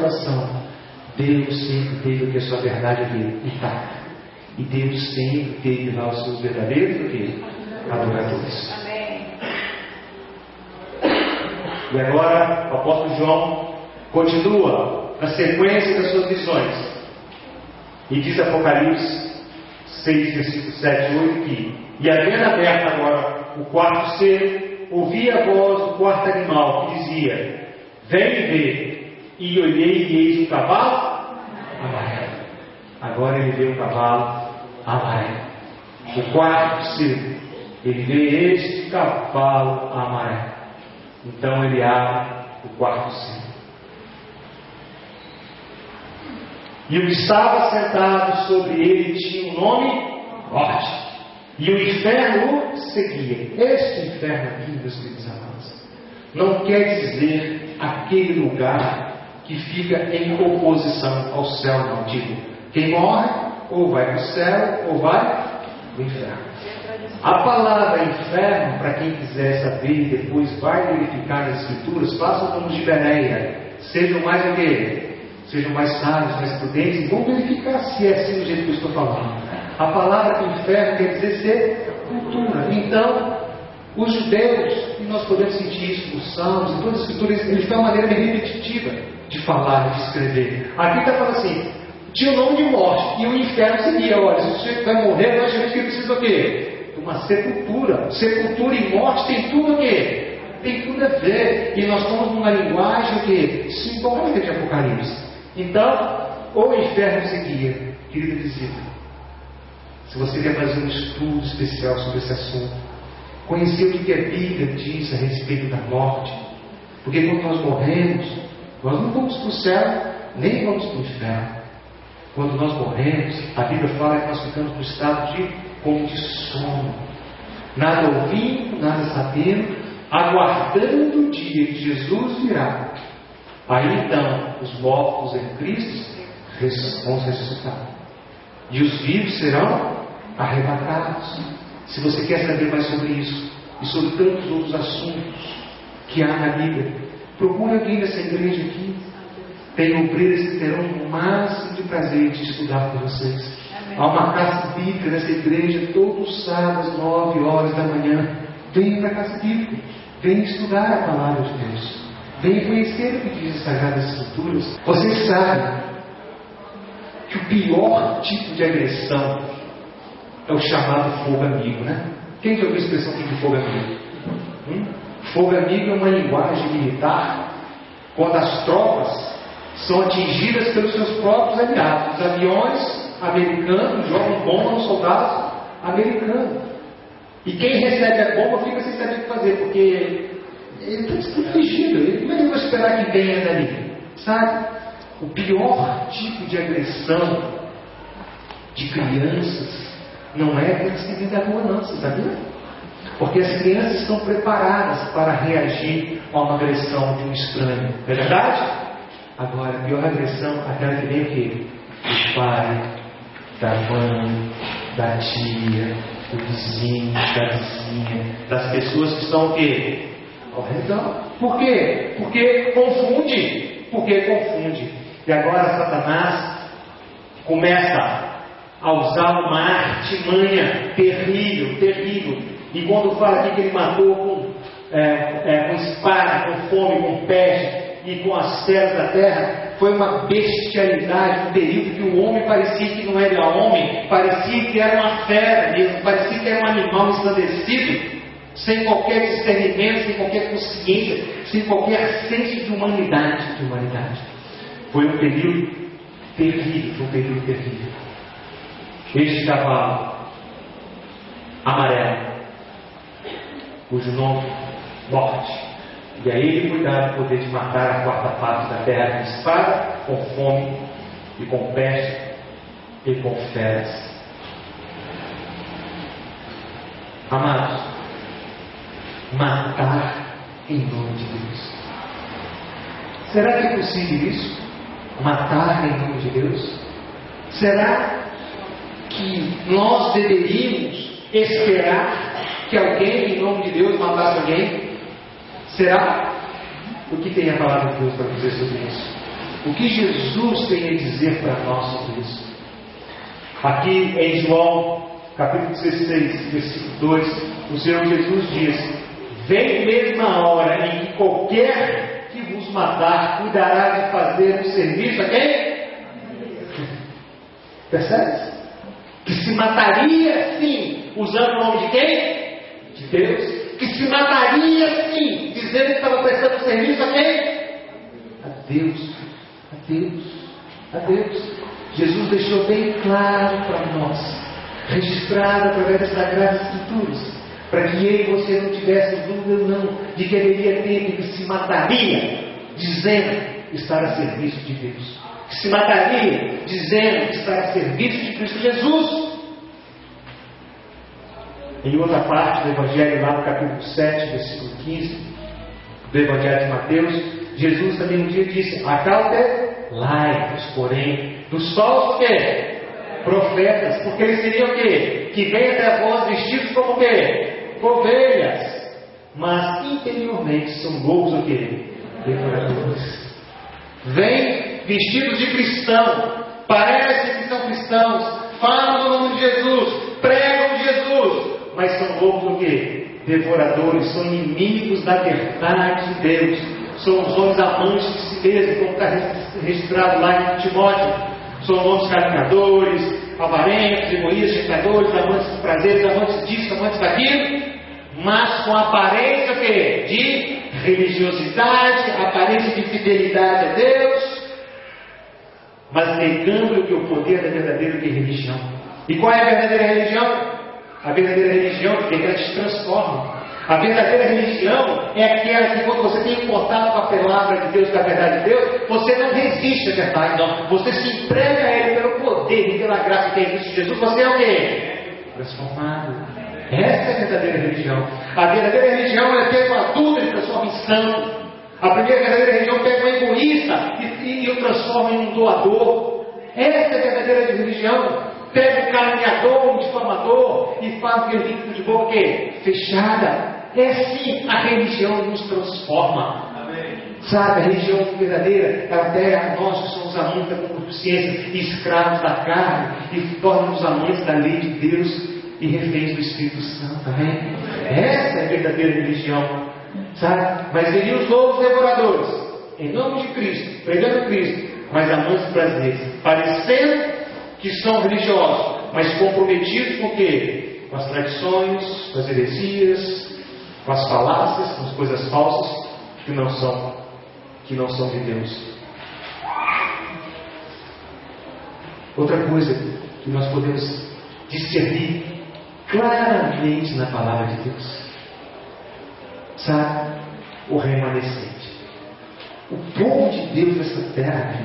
coração, Deus sempre teve o que a sua verdade dele intacta. E Deus sempre teve lá os seus verdadeiros o quê? Adoradores. Amém. E agora o apóstolo João continua na sequência das suas visões. E diz Apocalipse 6, versículo 7 e 8 que: E havendo aberto agora o quarto selo, ouvi a voz do quarto animal que dizia: Vem ver. E olhei e eis um cavalo amarelo. Agora ele vê um cavalo amarelo. O quarto selo, ele vê este cavalo amarelo. Então ele abre o quarto selo. E o que estava sentado sobre ele tinha um nome: Morte. E o inferno o seguia. Este inferno aqui, meus queridos amados, não quer dizer aquele lugar que fica em oposição ao céu, não. Digo, quem morre ou vai para o céu ou vai para o inferno. A palavra inferno, para quem quiser saber e depois vai verificar nas escrituras, façam como de Bereia, sejam mais o quê? Sejam mais sábios, mais prudentes, e vão verificar se é assim do jeito que eu estou falando. A palavra inferno quer dizer sepultura. Então, os judeus, e nós podemos sentir isso nos Salmos, em todas as escrituras, eles têm uma maneira meio repetitiva de falar, de escrever. Aqui está falando assim: tinha o nome de morte, e o inferno seguia. Olha, se o sujeito vai morrer, nós sabemos que ele precisa do quê? De uma sepultura. Sepultura e morte tem tudo o quê? Tem tudo a ver. E nós estamos numa linguagem o quê? Simbólica de Apocalipse. Então, o inferno seguia. Querida visita, se você quer fazer um estudo especial sobre esse assunto, conhecer o que a Bíblia diz a respeito da morte, porque quando nós morremos, nós não vamos para o céu, nem vamos para o inferno. Quando nós morremos, a Bíblia fala que nós ficamos no estado como de sono, nada ouvindo, nada sabendo, aguardando o dia que Jesus virá. Aí então, os mortos em Cristo vão ressuscitar, e os vivos serão arrebatados. Se você quer saber mais sobre isso e sobre tantos outros assuntos que há na Bíblia, procure alguém dessa igreja aqui. Tem obreiros que terão o máximo de prazer de estudar com vocês. Amém. Há uma casa bíblica nessa igreja todos os sábados, às 9 horas da manhã. Venha para a casa bíblica, venha estudar a palavra de Deus, venha conhecer o que diz as Sagradas Escrituras. Vocês sabem que o pior tipo de agressão é o chamado fogo amigo, né? Quem já ouviu a expressão de fogo amigo? Fogo amigo é uma linguagem militar quando as tropas são atingidas pelos seus próprios aliados. Os aviões americanos jogam bomba nos soldados americanos. E quem recebe a bomba fica sem saber o que fazer, porque ele está desprotegido. Como é que eu vou esperar que venha dali? Sabe? O pior tipo de agressão de crianças não é que eles se da rua, não, você sabia? Porque as crianças estão preparadas para reagir a uma agressão de um estranho. Não é verdade? Agora, a pior agressão é aquela que vem o quê? Do pai, da mãe, da tia, do vizinho, da vizinha, das pessoas que estão o quê? Ao redor. Por quê? Porque confunde. Porque confunde. E agora Satanás começa a usar uma artimanha terrível, terrível. E quando fala aqui que ele matou com espada, com fome, com peste e com as feras da terra, foi uma bestialidade, um período que o homem parecia que não era homem, parecia que era uma fera mesmo, parecia que era um animal ensandecido, sem qualquer discernimento, sem qualquer consciência, sem qualquer senso de humanidade. Foi um período terrível. Este cavalo amarelo, cujo nome morte, e a ele foi dado o poder de matar a quarta parte da terra com espada, com fome e com peste e com feras. Amados, matar em nome de Deus. Será que é possível isso? Matar em nome de Deus? Será que nós deveríamos esperar que alguém em nome de Deus matasse alguém? Será? O que tem a palavra de Deus para dizer sobre isso? O que Jesus tem a dizer para nós sobre isso? Aqui em João, capítulo 16, versículo 2, o Senhor Jesus diz: vem mesmo a hora em que qualquer que vos matar cuidará de fazer o serviço a quem? Percebe? Que se mataria sim, usando o nome de quem? De Deus. Que se mataria sim, dizendo que estava prestando serviço a quem? A Deus. A Deus. A Deus. Jesus deixou bem claro para nós, registrado através das Sagradas Escrituras, para que eu e você não tivesse dúvida não, de que haveria tempo que se mataria, dizendo estar a serviço de Deus. Que se mataria, dizendo estar a serviço de Cristo Jesus. Em outra parte do Evangelho, lá no capítulo 7, versículo 15, do Evangelho de Mateus, Jesus também um dia disse: acautelai-vos, porém, dos falsos quê? Profetas, porque eles seriam o quê? Que vêm até vós vestidos como o quê? Ovelhas, mas interiormente são lobos o quê? Devoradores. Vêm vestidos de cristão, parecem que são cristãos, falam no nome de Jesus, pregam de Jesus, mas são lobos o quê? Devoradores, são inimigos da verdade de Deus, são os homens amantes de si mesmos, como está registrado lá em Timóteo, são homens caluniadores, avarentos, egoístas, tentadores, amantes de prazeres, amantes disso, amantes daquilo, mas com aparência o quê? De religiosidade, aparência de fidelidade a Deus, mas negando que o poder da verdadeira religião. E qual é a verdadeira religião? A verdadeira religião é que ela te transforma. A verdadeira religião é aquela que, quando você tem contato com a palavra de Deus, com a verdade de Deus, você não resiste à verdade, não. Você se entrega a Ele pelo poder e pela graça que é em Cristo Jesus. Você é o quê? Transformado. Essa é a verdadeira religião. A verdadeira religião é pega um adúltero e transforma em santo. A primeira verdadeira religião pega um egoísta e o transforma em um doador. Essa é a verdadeira religião. Pega um caluniador, um difamador e faz um de boca quê? Fechada. É assim a religião nos transforma. Amém. Sabe, a religião verdadeira, ela pega nós que somos amantes da concupiscência e escravos da carne e torna-nos amantes da lei de Deus e reféns do Espírito Santo. Amém? Essa é a verdadeira religião. Sabe? Mas seriam os lobos devoradores, em nome de Cristo, pregando Cristo, mas amantes de prazeres, parecendo que são religiosos, mas comprometidos com o quê? Com as tradições, com as heresias, com as falácias, com as coisas falsas que não são de Deus. Outra coisa que nós podemos discernir claramente na palavra de Deus, sabe? O remanescente. O povo de Deus nessa terra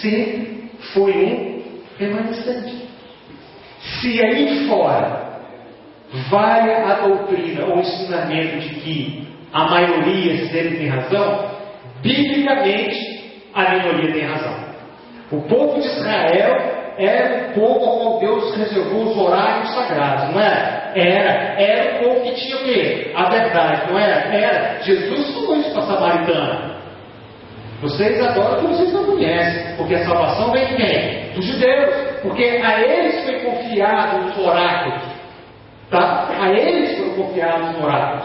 sempre foi um remanescente. Se aí fora vai a doutrina ou ensinamento de que a maioria sempre tem razão, biblicamente a minoria tem razão. O povo de Israel era o povo ao qual Deus reservou os horários sagrados, não era? Era o povo que tinha o quê? A verdade, não era? Era. Jesus falou isso para a samaritana. Vocês adoram o que vocês não conhecem, porque a salvação vem de quem? Dos judeus, porque a eles foi confiado os oráculos, tá? A eles foram confiados os oráculos.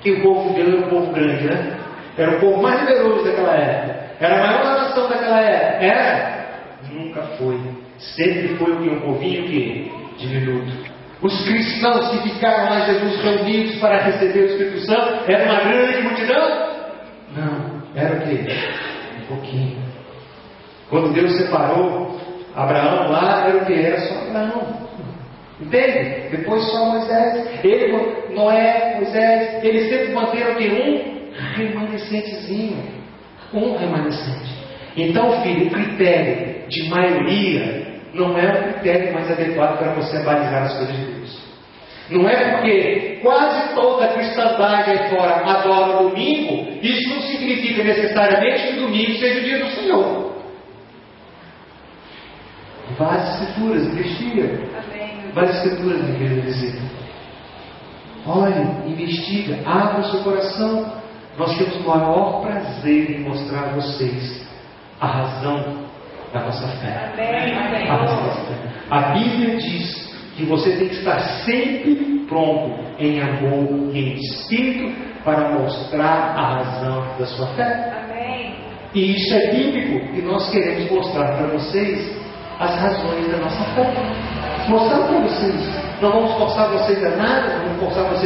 E o povo judeu era um povo grande, né? Era o povo mais numeroso daquela época, era a maior nação daquela época. Era? Nunca foi. Sempre foi o que? Um povinho que? Diminuto. Os cristãos que ficaram lá em Jesus reunidos para receber o Espírito Santo, era uma grande multidão? Não, era o quê? Um pouquinho. Quando Deus separou Abraão lá, era o quê? Era só Abraão. Entende? Depois só Moisés. Ele, Noé, Moisés, eles sempre manteram o quê? Um remanescentezinho. Um remanescente. Então, filho, o critério de maioria não é o critério mais adequado para você balizar as coisas de Deus. Não é porque quase toda a cristandade aí fora adora o domingo, isso não significa necessariamente que o domingo seja o dia do Senhor. Várias escrituras, investiga. Várias escrituras deveriam dizer. Olhe, investiga, abra o seu coração. nós temos o maior prazer em mostrar a vocês a razão da nossa fé. Amém. A razão da nossa fé. A Bíblia diz que você tem que estar sempre pronto em amor e em espírito para mostrar a razão da sua fé. Amém. E isso é bíblico, e nós queremos mostrar para vocês as razões da nossa fé. Mostrar para vocês. Não vamos forçar vocês a nada, não vamos forçar vocês